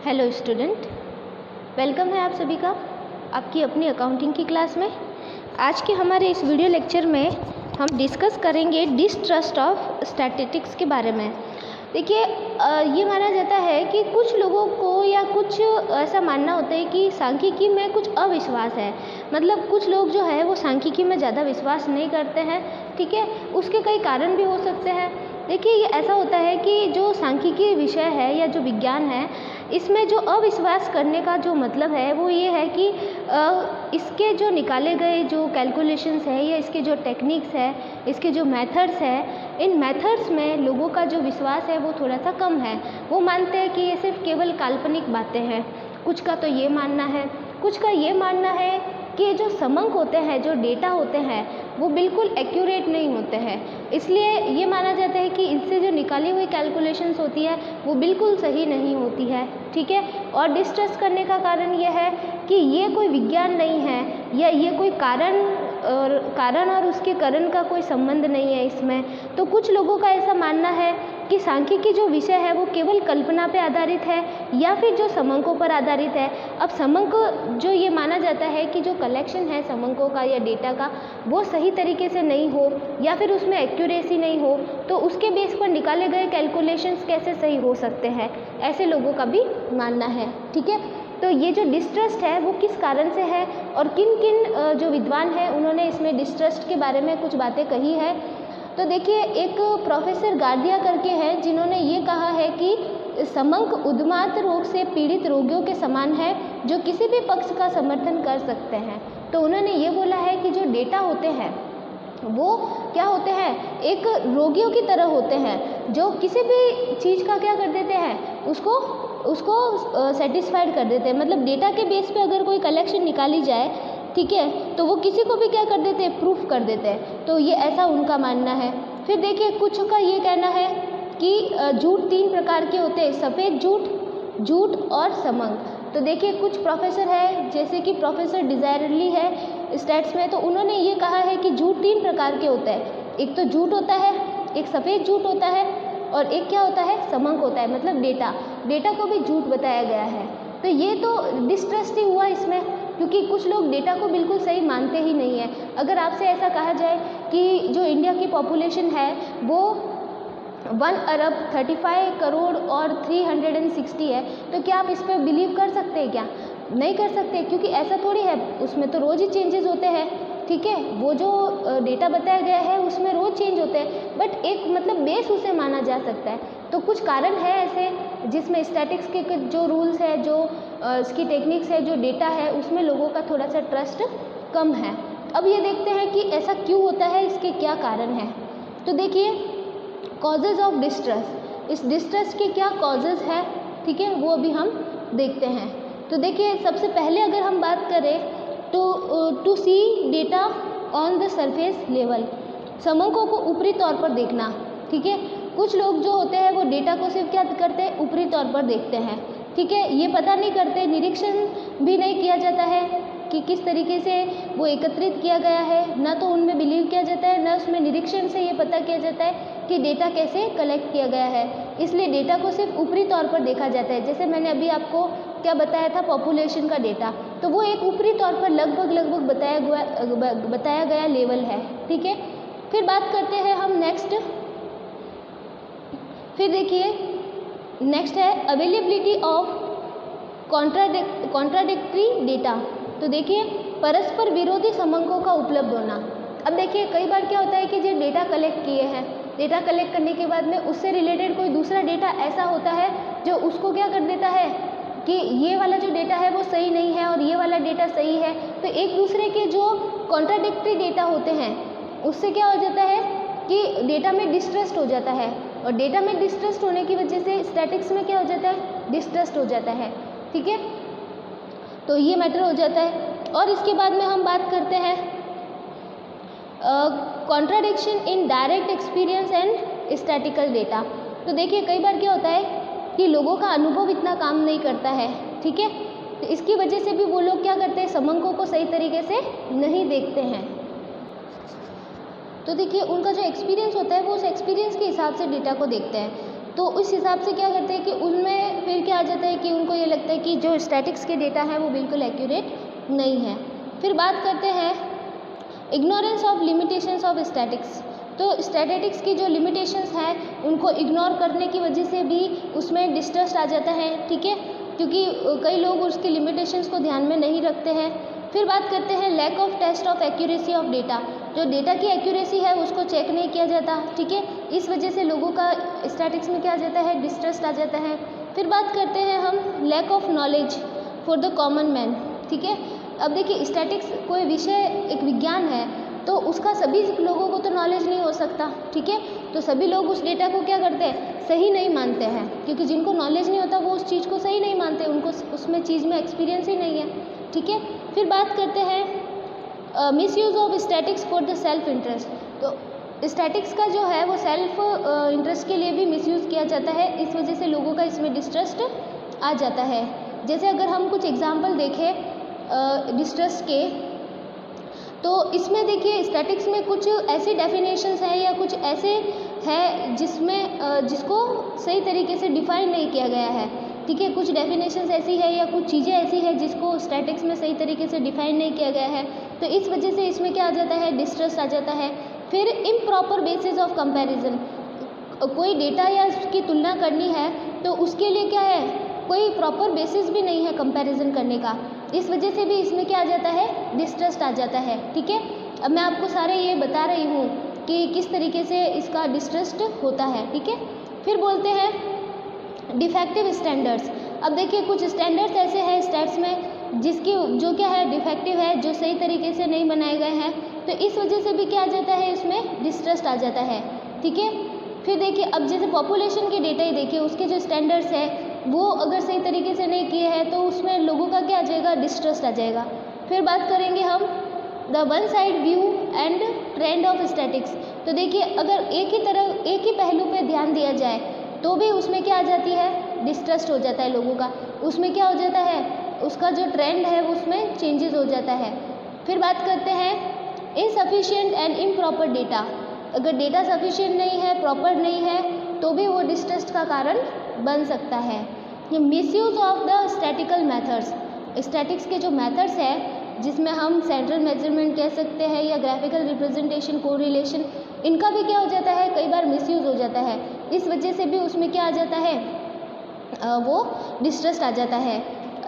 Hello student, welcome है आप सभी का आपकी अपनी अकाउंटिंग की क्लास में। आज के हमारे इस वीडियो लेक्चर में हम डिस्कस करेंगे डिसट्रस्ट ऑफ स्टैटिस्टिक्स के बारे में। देखिए, ये माना जाता है कि कुछ लोगों को या कुछ ऐसा मानना होता है कि सांख्यिकी में कुछ अविश्वास है। मतलब कुछ लोग जो है वो सांख्यिकी में ज़्यादा विश्वास नहीं करते हैं। ठीक है, उसके कई कारण भी हो सकते हैं। देखिए, ये ऐसा होता है कि जो सांख्यिकी विषय है या जो विज्ञान है, इसमें जो अविश्वास करने का जो मतलब है वो ये है कि इसके जो निकाले गए जो कैलकुलेशंस है या इसके जो टेक्निक्स है, इसके जो मेथड्स है, इन मेथड्स में लोगों का जो विश्वास है वो थोड़ा सा कम है। वो मानते हैं कि ये सिर्फ केवल काल्पनिक बातें हैं। कुछ का तो ये मानना है, कुछ का ये मानना है कि जो समंक होते हैं, जो डेटा होते हैं, वो बिल्कुल एक्यूरेट नहीं होते हैं। इसलिए ये माना जाता है कि इससे जो निकाली हुई कैलकुलेशंस होती है वो बिल्कुल सही नहीं होती है। ठीक है, और डिस्ट्रस्ट करने का कारण ये है कि ये कोई विज्ञान नहीं है या ये कोई कारण और उसके करण का कोई संबंध नहीं है इसमें। तो कुछ लोगों का ऐसा मानना है कि सांख्यिकी जो विषय है वो केवल कल्पना पे आधारित है या फिर जो समंकों पर आधारित है। अब समंक जो ये माना जाता है कि जो कलेक्शन है समंकों का या डेटा का वो सही तरीके से नहीं हो या फिर उसमें एक्यूरेसी नहीं हो, तो उसके बेस पर निकाले गए कैलकुलेशंस कैसे सही हो सकते हैं, ऐसे लोगों का भी मानना है। ठीक है, तो ये जो डिस्ट्रस्ट है वो किस कारण से है और किन किन जो विद्वान हैं उन्होंने इसमें डिस्ट्रस्ट के बारे में कुछ बातें कही है। तो देखिए, एक प्रोफेसर गार्डिया करके हैं जिन्होंने ये कहा है कि समंक उन्माद रोग से पीड़ित रोगियों के समान है जो किसी भी पक्ष का समर्थन कर सकते हैं। तो उन्होंने ये बोला है कि जो डेटा होते हैं वो क्या होते हैं, एक रोगियों की तरह होते हैं जो किसी भी चीज़ का क्या कर देते हैं, उसको सेटिस्फाइड कर देते हैं। मतलब डेटा के बेस पे अगर कोई कलेक्शन निकाली जाए, ठीक है, तो वो किसी को भी क्या कर देते हैं, प्रूफ कर देते हैं। तो ये ऐसा उनका मानना है। फिर देखिए, कुछ का ये कहना है कि झूठ 3 प्रकार के होते हैं, सफ़ेद झूठ, झूठ और समंक। तो देखिए, कुछ प्रोफेसर है जैसे कि प्रोफेसर डिजायरली है स्टैट्स में, तो उन्होंने ये कहा है कि झूठ 3 प्रकार के होते हैं। एक तो झूठ होता है, एक सफ़ेद झूठ होता है और एक क्या होता है, समंक होता है। मतलब डेटा को भी झूठ बताया गया है। तो ये तो डिस्ट्रस्ट ही हुआ इसमें, क्योंकि कुछ लोग डेटा को बिल्कुल सही मानते ही नहीं है। अगर आपसे ऐसा कहा जाए कि जो इंडिया की पॉपुलेशन है वो 1 अरब 35 करोड़ और 360 है, तो क्या आप इस पर बिलीव कर सकते हैं? क्या नहीं कर सकते, क्योंकि ऐसा थोड़ी है, उसमें तो रोज़ ही चेंजेस होते हैं। ठीक है, वो जो डेटा बताया गया है उसमें रोज़ चेंज होते हैं, बट एक मतलब बेस उसे माना जा सकता है। तो कुछ कारण है ऐसे जिसमें स्टैटिक्स के जो रूल्स है, जो इसकी टेक्निक्स है, जो डेटा है, उसमें लोगों का थोड़ा सा ट्रस्ट कम है। अब ये देखते हैं कि ऐसा क्यों होता है, इसके क्या कारण हैं। तो देखिए, कॉजेज़ ऑफ डिस्ट्रस्ट, इस डिस्ट्रस्ट के क्या कॉजेज़ हैं, ठीक है, वो अभी हम देखते हैं। तो देखिए, सबसे पहले अगर हम बात करें तो to see data on the surface level, समंकों को ऊपरी तौर पर देखना। ठीक है, कुछ लोग जो होते हैं वो डेटा को सिर्फ क्या करते हैं, ऊपरी तौर पर देखते हैं। ठीक है, ये पता नहीं करते, निरीक्षण भी नहीं किया जाता है कि किस तरीके से वो एकत्रित किया गया है, ना तो उनमें बिलीव किया जाता है, ना उसमें निरीक्षण से ये पता किया जाता है कि डेटा कैसे कलेक्ट किया गया है। इसलिए डेटा को सिर्फ ऊपरी तौर पर देखा जाता है। जैसे मैंने अभी आपको क्या बताया था, पॉपुलेशन का डेटा, तो वो एक ऊपरी तौर पर लगभग बताया गया लेवल है। ठीक है, फिर बात करते हैं हम नेक्स्ट। फिर देखिए, नेक्स्ट है अवेलेबिलिटी ऑफ कॉन्ट्राडिक्टरी डेटा। तो देखिए, परस्पर विरोधी समंकों का उपलब्ध होना। अब देखिए, कई बार क्या होता है कि जो डेटा कलेक्ट किए हैं, डेटा कलेक्ट करने के बाद में उससे रिलेटेड कोई दूसरा डेटा ऐसा होता है जो उसको क्या कर देता है कि ये वाला जो डेटा है वो सही नहीं है और ये वाला डेटा सही है। तो एक दूसरे के जो कॉन्ट्राडिक्टरी डेटा होते हैं उससे क्या हो जाता है कि डेटा में डिस्ट्रस्ट हो जाता है, और डेटा में डिस्ट्रस्ट होने की वजह से स्टैटिक्स में क्या हो जाता है, डिस्ट्रस्ट हो जाता है। ठीक है, तो ये मैटर हो जाता है। और इसके बाद में हम बात करते हैं contradiction in direct experience and statistical data. तो देखिए, कई बार क्या होता है कि लोगों का अनुभव इतना काम नहीं करता है। ठीक है, तो इसकी वजह से भी वो लोग क्या करते हैं, समंकों को सही तरीके से नहीं देखते हैं। तो देखिए, उनका जो एक्सपीरियंस होता है वो उस एक्सपीरियंस के हिसाब से डेटा को देखते हैं। तो उस हिसाब से क्या करते हैं कि उनमें फिर क्या आ जाता है कि उनको ये लगता है कि जो स्टैटिक्स के डेटा है वो बिल्कुल एक्यूरेट नहीं है। फिर बात करते हैं ignorance of limitations of statics. तो स्टैटिक्स की जो लिमिटेशंस है उनको इग्नोर करने की वजह से भी उसमें डिस्ट्रस्ट आ जाता है, ठीक है, क्योंकि कई लोग उसकी लिमिटेशंस को ध्यान में नहीं रखते हैं। फिर बात करते हैं lack of test of accuracy of data. जो डेटा की एक्यूरेसी है उसको चेक नहीं किया जाता, ठीक है, इस वजह से लोगों का स्टैटिक्स में क्या आ जाता है, डिस्ट्रस्ट आ जाता है। फिर बात करते हैं हम lack of knowledge for the common man, ठीक है। अब देखिए स्टैटिक्स कोई विषय एक विज्ञान है तो उसका सभी लोगों को तो नॉलेज नहीं हो सकता, ठीक है, तो सभी लोग उस डेटा को क्या करते हैं, सही नहीं मानते हैं, क्योंकि जिनको नॉलेज नहीं होता वो उस चीज़ को सही नहीं मानते, उनको उसमें चीज़ में एक्सपीरियंस ही नहीं है, ठीक है। फिर बात करते हैं misuse of statics for the self interest. तो स्टैटिक्स का जो है वो सेल्फ इंटरेस्ट के लिए भी मिसयूज़ किया जाता है, इस वजह से लोगों का इसमें डिस्ट्रस्ट आ जाता है। जैसे अगर हम कुछ एग्जाम्पल देखें डिस्ट्रस्ट के, तो इसमें देखिए स्टैटिक्स में कुछ ऐसी डेफिनेशंस हैं या कुछ ऐसे है जिसको सही तरीके से डिफाइन नहीं किया गया है, ठीक है, कुछ डेफिनेशंस ऐसी है या कुछ चीज़ें ऐसी है जिसको स्टैटिक्स में सही तरीके से डिफाइन नहीं किया गया है, तो इस वजह से इसमें क्या आ जाता है, डिस्ट्रस्ट आ जाता है। फिर इम्प्रॉपर बेसिस ऑफ कंपैरिजन, कोई डेटा या उसकी तुलना करनी है तो उसके लिए क्या है, कोई प्रॉपर बेसिस भी नहीं है कंपैरिजन करने का, इस वजह से भी इसमें क्या आ जाता है, डिस्ट्रस्ट आ जाता है, ठीक है। अब मैं आपको सारे ये बता रही हूँ कि किस तरीके से इसका डिस्ट्रस्ट होता है, ठीक है। फिर बोलते हैं डिफेक्टिव स्टैंडर्ड्स। अब देखिए कुछ स्टैंडर्ड्स ऐसे हैं स्टैट्स में जिसकी जो क्या है, डिफेक्टिव है, जो सही तरीके से नहीं बनाए गए हैं, तो इस वजह से भी क्या आ जाता है, इसमें डिस्ट्रस्ट आ जाता है, ठीक है। फिर देखिए अब जैसे पॉपुलेशन के डेटा ही देखिए, उसके जो स्टैंडर्ड्स है वो अगर सही तरीके से नहीं किए हैं तो उसमें लोगों का क्या आ जाएगा, डिस्ट्रस्ट आ जाएगा। फिर बात करेंगे हम the one side view and trend of statics. तो देखिए अगर एक ही पहलू पे ध्यान दिया जाए तो भी उसमें क्या आ जाती है, डिस्ट्रस्ट हो जाता है लोगों का, उसमें क्या हो जाता है, उसका जो ट्रेंड है उसमें चेंजेस हो जाता है। फिर बात करते हैं इनसफिशिएंट एंड इम्प्रॉपर डेटा। अगर डेटा सफिशिएंट नहीं है, प्रॉपर नहीं है, तो भी वो डिस्ट्रस्ट का कारण बन सकता है। ये misuse of the statistical methods. Statics के जो मेथड्स है जिसमें हम सेंट्रल मेजरमेंट कह सकते हैं या ग्राफिकल रिप्रेजेंटेशन, कोरिलेशन, इनका भी क्या हो जाता है, कई बार मिसयूज हो जाता है, इस वजह से भी उसमें क्या आ जाता है, वो डिस्ट्रस्ट आ जाता है।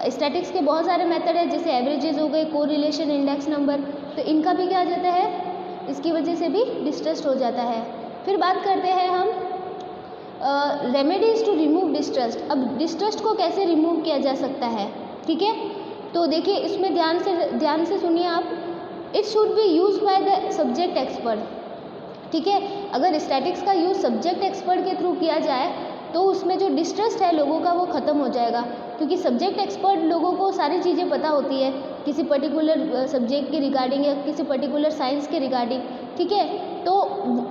स्टैटिक्स के बहुत सारे मेथड है, जैसे एवरेजेस हो गए, कोरिलेशन, इंडेक्स नंबर, तो इनका भी क्या आ जाता है, इसकी वजह से भी डिस्ट्रस्ट हो जाता है। फिर बात करते हैं हम रेमेडीज़ टू रिमूव डिस्ट्रस्ट। अब डिस्ट्रस्ट को कैसे रिमूव किया जा सकता है, ठीक है, तो देखिए इसमें ध्यान से सुनिए आप। It should be use by the subject expert, ठीक है। अगर स्टैटिक्स का यूज़ सब्जेक्ट एक्सपर्ट के थ्रू किया जाए तो उसमें जो डिस्ट्रस्ट है लोगों का वो ख़त्म हो जाएगा, क्योंकि सब्जेक्ट एक्सपर्ट लोगों को सारी चीज़ें पता होती है किसी पर्टिकुलर सब्जेक्ट के रिगार्डिंग या किसी पर्टिकुलर साइंस के रिगार्डिंग, ठीक है, तो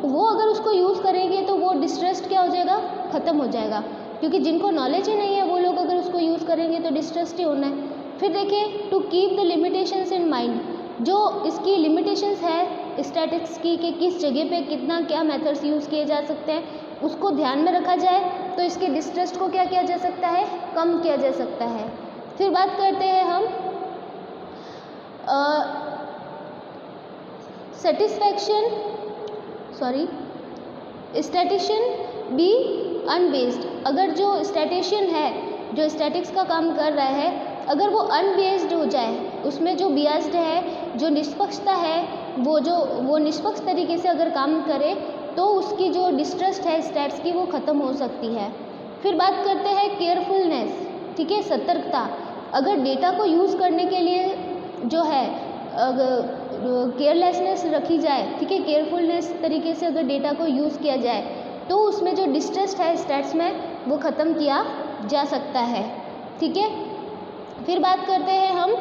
वो अगर उसको यूज़ करेंगे तो वो डिस्ट्रस्ट क्या हो जाएगा, ख़त्म हो जाएगा, क्योंकि जिनको नॉलेज ही नहीं है वो लोग अगर उसको यूज़ करेंगे तो डिस्ट्रस्ट ही होना है। फिर देखिए to keep the limitations in mind, जो इसकी लिमिटेशंस है स्टैटिक्स की कि किस जगह पे कितना क्या मेथड्स यूज़ किए जा सकते हैं, उसको ध्यान में रखा जाए तो इसके डिस्ट्रस्ट को क्या किया जा सकता है, कम किया जा सकता है। फिर बात करते हैं हम स्टैटिशियन बी अनबेस्ड। अगर जो स्टैटिशियन है जो स्टैटिक्स का काम कर रहा है, अगर वो अनबेस्ड हो जाए, उसमें जो बियास्ड है, जो निष्पक्षता है, वो निष्पक्ष तरीके से अगर काम करे तो उसकी जो डिस्ट्रस्ट है स्टैट्स की वो ख़त्म हो सकती है। फिर बात करते हैं केयरफुलनेस, ठीक है, सतर्कता। अगर डेटा को यूज़ करने के लिए जो है केयरलेसनेस रखी जाए, ठीक है, केयरफुलनेस तरीके से अगर डेटा को यूज़ किया जाए तो उसमें जो डिस्ट्रस्ट है स्टैट्स में वो ख़त्म किया जा सकता है, ठीक है। फिर बात करते हैं हम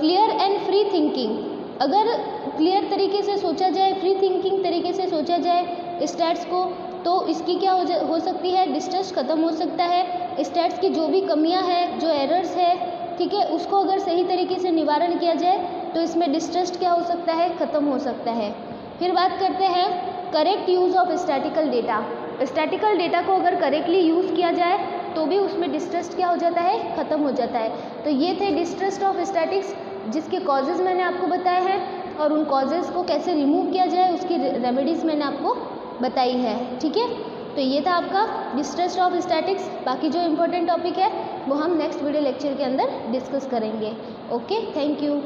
क्लियर एंड फ्री थिंकिंग। अगर क्लियर तरीके से सोचा जाए, फ्री थिंकिंग तरीके से सोचा जाए स्टैट्स को, तो इसकी क्या हो सकती है, डिस्ट्रस्ट ख़त्म हो सकता है। स्टैट्स की जो भी कमियां हैं, जो एरर्स है, ठीक है, उसको अगर सही तरीके से निवारण किया जाए तो इसमें डिस्ट्रस्ट क्या हो सकता है, ख़त्म हो सकता है। फिर बात करते हैं correct use of statistical data. Statistical data को अगर करेक्टली यूज़ किया जाए तो भी उसमें डिस्ट्रस्ट क्या हो जाता है, ख़त्म हो जाता है। तो ये थे डिस्ट्रस्ट ऑफ स्टैटिक्स, जिसके कॉजेज़ मैंने आपको बताए हैं और उन कॉजेज़ को कैसे रिमूव किया जाए उसकी रेमेडीज़ मैंने आपको बताई है। ठीक है, तो ये था आपका डिस्ट्रस्ट ऑफ स्टैटिक्स। बाकी जो इम्पोर्टेंट टॉपिक है वो हम नेक्स्ट वीडियो लेक्चर के अंदर डिस्कस करेंगे। Okay, thank you.